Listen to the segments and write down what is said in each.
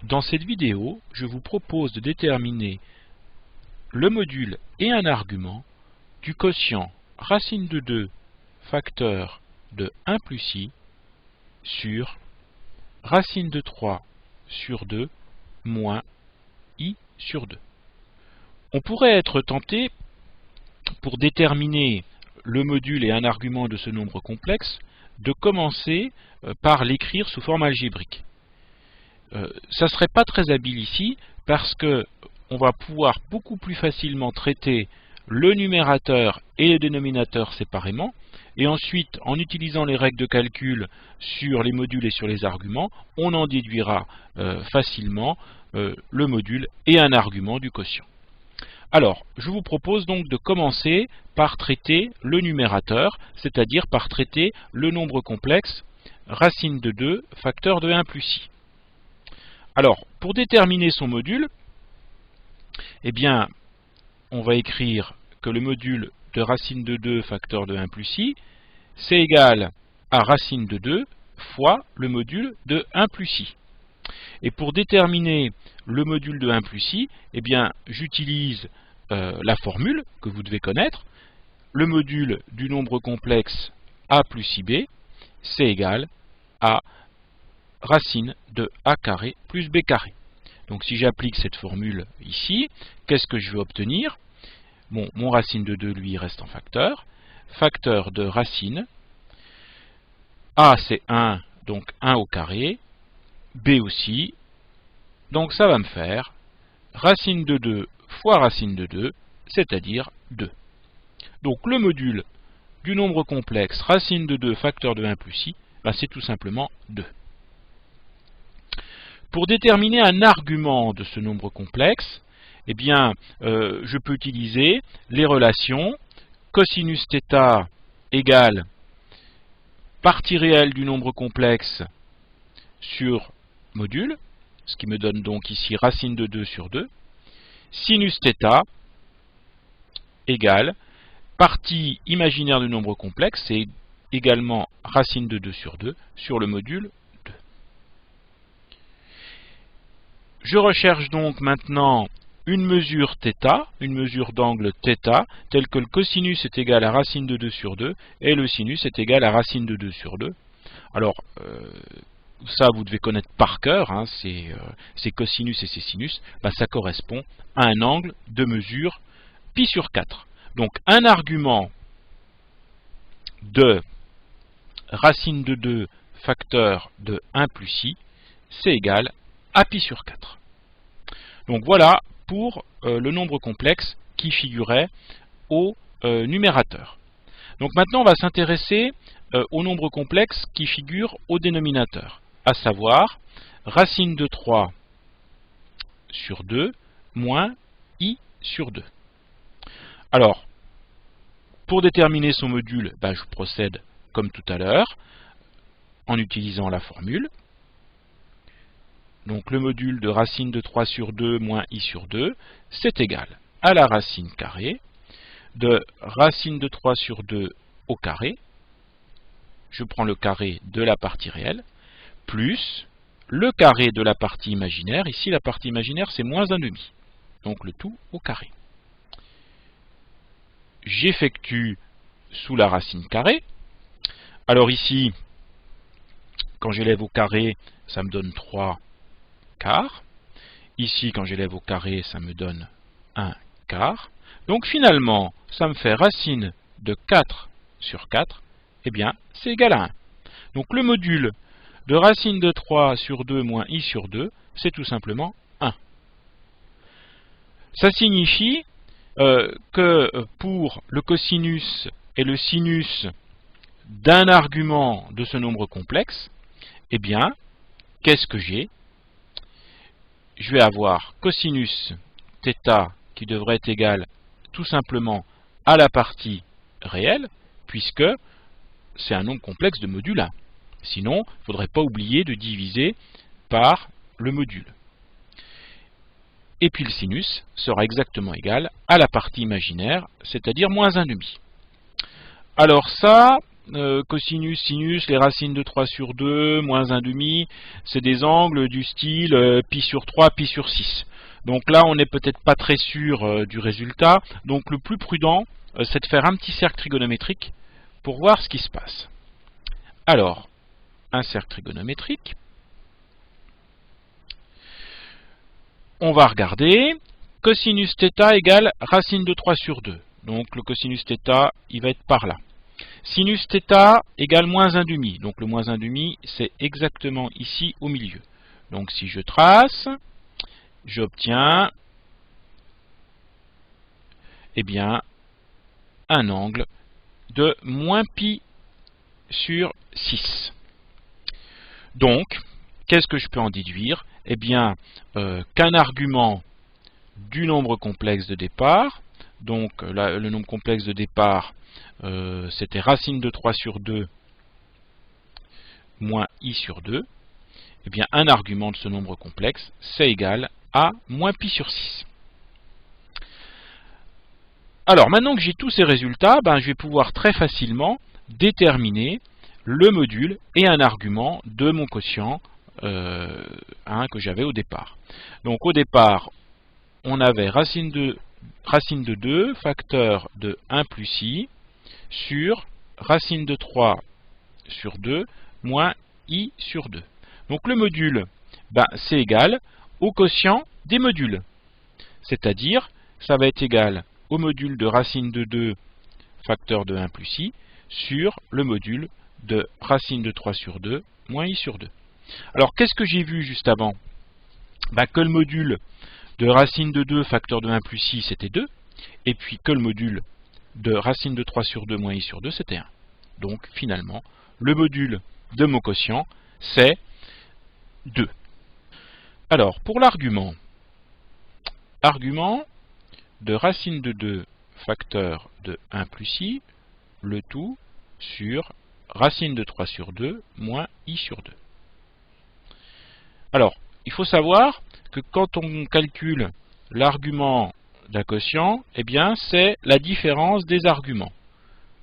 Dans cette vidéo, je vous propose de déterminer le module et un argument du quotient racine de 2 facteur de 1 plus i sur racine de 3 sur 2 moins i sur 2. On pourrait être tenté, pour déterminer le module et un argument de ce nombre complexe, de commencer par l'écrire sous forme algébrique. Ça ne serait pas très habile ici, parce que on va pouvoir beaucoup plus facilement traiter le numérateur et le dénominateur séparément, et ensuite, en utilisant les règles de calcul sur les modules et sur les arguments, on en déduira facilement le module et un argument du quotient. Alors, je vous propose donc de commencer par traiter le numérateur, c'est-à-dire par traiter le nombre complexe racine de 2 facteur de 1 plus i. Alors, pour déterminer son module, eh bien, on va écrire que le module de racine de 2 facteur de 1 plus i, c'est égal à racine de 2 fois le module de 1 plus i. Et pour déterminer le module de 1 plus i, eh bien, j'utilise la formule que vous devez connaître. Le module du nombre complexe a plus ib, c'est égal à racine de a carré plus b carré. Donc si j'applique cette formule ici, qu'est-ce que je vais obtenir? Bon, mon racine de 2, lui, reste en facteur. Facteur de racine. A, c'est 1, donc 1 au carré. B aussi. Donc ça va me faire racine de 2 fois racine de 2, c'est-à-dire 2. Donc le module du nombre complexe racine de 2 facteur de 1 plus i, ben, c'est tout simplement 2. Pour déterminer un argument de ce nombre complexe, eh bien, je peux utiliser les relations cosinus θ égale partie réelle du nombre complexe sur module, ce qui me donne donc ici racine de 2 sur 2, sinus θ égale partie imaginaire du nombre complexe, c'est également racine de 2 sur le module 2. Je recherche donc maintenant une mesure θ, une mesure d'angle θ, telle que le cosinus est égal à racine de 2 sur 2 et le sinus est égal à racine de 2 sur 2. Alors, ça vous devez connaître par cœur, hein, ces cosinus et ces sinus, ben, ça correspond à un angle de mesure pi sur 4. Donc un argument de racine de 2 facteur de 1 plus i, c'est égal à pi sur 4. Donc voilà pour le nombre complexe qui figurait au numérateur. Donc maintenant on va s'intéresser au nombre complexe qui figure au dénominateur, à savoir racine de 3 sur 2 moins i sur 2. Alors, pour déterminer son module, ben, je procède comme tout à l'heure, en utilisant la formule. Donc le module de racine de 3 sur 2 moins i sur 2, c'est égal à la racine carrée de racine de 3 sur 2 au carré, je prends le carré de la partie réelle, plus le carré de la partie imaginaire, ici la partie imaginaire c'est moins 1/2, donc le tout au carré. J'effectue sous la racine carrée. Alors ici, quand j'élève au carré, ça me donne 3 quarts. Ici, quand j'élève au carré, ça me donne 1 quart. Donc finalement, ça me fait racine de 4 sur 4, eh bien, c'est égal à 1. Donc le module de racine de 3 sur 2 moins i sur 2, c'est tout simplement 1. Ça signifie que pour le cosinus et le sinus d'un argument de ce nombre complexe, eh bien, qu'est-ce que j'ai? Je vais avoir cosinus θ qui devrait être égal tout simplement à la partie réelle, puisque c'est un nombre complexe de module 1. Sinon, il ne faudrait pas oublier de diviser par le module. Et puis le sinus sera exactement égal à la partie imaginaire, c'est-à-dire moins 1/2. Alors ça, cosinus, sinus, les racines de 3 sur 2, moins 1/2, c'est des angles du style pi sur 3, pi sur 6. Donc là, on n'est peut-être pas très sûr du résultat. Donc le plus prudent, c'est de faire un petit cercle trigonométrique pour voir ce qui se passe. Alors, un cercle trigonométrique. On va regarder. Cosinus θ égale racine de 3 sur 2. Donc le cosinus θ, il va être par là. Sinus θ égale moins 1/2. Donc le moins 1/2, c'est exactement ici au milieu. Donc si je trace, j'obtiens eh bien, un angle de moins pi sur 6. Donc, qu'est-ce que je peux en déduire? Eh bien, qu'un argument du nombre complexe de départ, donc là, le nombre complexe de départ, c'était racine de 3 sur 2 moins i sur 2, eh bien, un argument de ce nombre complexe, c'est égal à moins pi sur 6. Alors, maintenant que j'ai tous ces résultats, je vais pouvoir très facilement déterminer le module et un argument de mon quotient que j'avais au départ. Donc, au départ, on avait racine de 2, facteur de 1 plus i, sur racine de 3 sur 2, moins i sur 2. Donc, le module, c'est égal au quotient des modules. C'est-à-dire, ça va être égal au module de racine de 2 facteur de 1 plus i sur le module de racine de 3 sur 2 moins i sur 2. Alors, qu'est-ce que j'ai vu juste avant? Que le module de racine de 2 facteur de 1 plus i, c'était 2, et puis que le module de racine de 3 sur 2 moins i sur 2, c'était 1. Donc, finalement, le module de mon quotient, c'est 2. Alors, pour l'argument, argument de racine de 2 facteur de 1 plus i, le tout sur racine de 3 sur 2 moins i sur 2. Alors, il faut savoir que quand on calcule l'argument d'un quotient, eh bien, c'est la différence des arguments,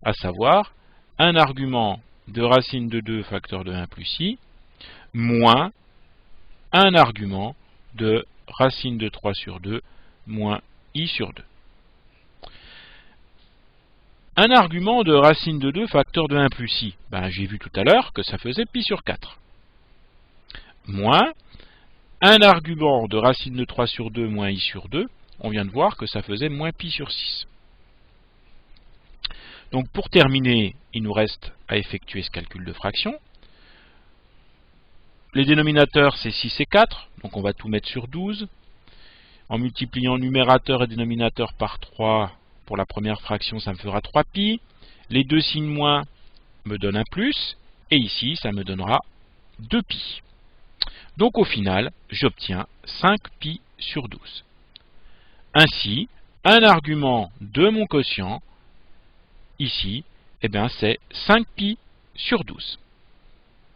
à savoir un argument de racine de 2 facteur de 1 plus i moins un argument de racine de 3 sur 2 moins i sur 2. Un argument de racine de 2 facteur de 1 plus i, j'ai vu tout à l'heure que ça faisait pi sur 4. Moins un argument de racine de 3 sur 2 moins i sur 2, on vient de voir que ça faisait moins pi sur 6. Donc pour terminer, il nous reste à effectuer ce calcul de fraction. Les dénominateurs, c'est 6 et 4, donc on va tout mettre sur 12. En multipliant numérateur et dénominateur par 3, pour la première fraction, ça me fera 3pi. Les deux signes moins me donnent un plus, et ici, ça me donnera 2pi. Donc au final, j'obtiens 5pi sur 12. Ainsi, un argument de mon quotient, ici, c'est 5pi sur 12.